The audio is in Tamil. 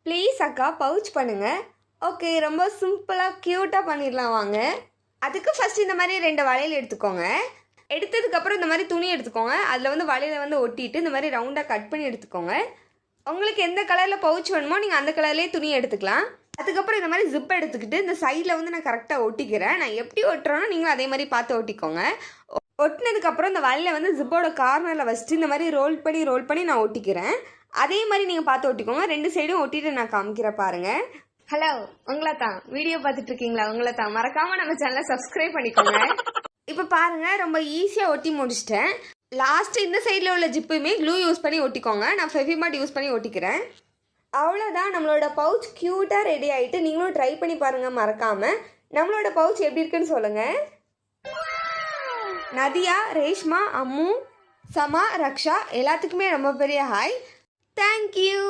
ப்ளீஸ் அக்கா பவுச் பண்ணுங்கள். ஓகே, ரொம்ப சிம்பிளாக க்யூட்டாக பண்ணிடலாம் வாங்க. அதுக்கு ஃபஸ்ட் இந்த மாதிரி 2 வளையல் எடுத்துக்கோங்க. எடுத்ததுக்கப்புறம் இந்த மாதிரி துணி எடுத்துக்கோங்க. அதில் வந்து வளையலை வந்து ஒட்டிட்டு இந்த மாதிரி ரவுண்டாக கட் பண்ணி எடுத்துக்கோங்க. உங்களுக்கு எந்த கலரில் பவுச் வேணுமோ நீங்கள் அந்த கலர்லேயே துணி எடுத்துக்கலாம். அதுக்கப்புறம் இந்த மாதிரி ஜிப் எடுத்துக்கிட்டு இந்த சைடில் வந்து நான் கரெக்டாக ஒட்டிக்கிறேன். நான் எப்படி ஒட்டுறேனோ நீங்களும் அதே மாதிரி பார்த்து ஒட்டிக்கோங்க. ஒட்டினதுக்கப்புறம் இந்த வலையில வந்து ஜிப்போட கார்னரில் வச்சுட்டு இந்த மாதிரி ரோல் பண்ணி நான் ஒட்டிக்கிறேன். அதே மாதிரி நீங்கள் பார்த்து ஒட்டிக்கோங்க. 2 சைடும் ஒட்டிட்டு நான் காமிக்கிறேன் பாருங்கள். ஹலோ, உங்களை தான் வீடியோ பார்த்துட்டு இருக்கீங்களா? உங்களை தான் மறக்காமல் நம்ம சேனலை சப்ஸ்கிரைப் பண்ணிக்கோங்க. இப்போ பாருங்கள், ரொம்ப ஈஸியாக ஒட்டி முடிச்சிட்டேன். லாஸ்ட்டு இந்த சைடில் உள்ள ஜிப்புமே க்ளூ யூஸ் பண்ணி ஒட்டிக்கோங்க. நான் ஃபெவிமார்ட் யூஸ் பண்ணி ஒட்டிக்கிறேன். அவ்வளோதான், நம்மளோட பவுச் க்யூட்டாக ரெடி ஆகிட்டு. நீங்களும் ட்ரை பண்ணி பாருங்கள் மறக்காமல். நம்மளோட பவுச் எப்படி இருக்குன்னு சொல்லுங்கள். நதியா, ரேஷ்மா, அம்மு, சமா, ரக்ஷா எல்லாத்துக்குமே ரொம்ப பெரிய ஹாய். தேங்க்யூ.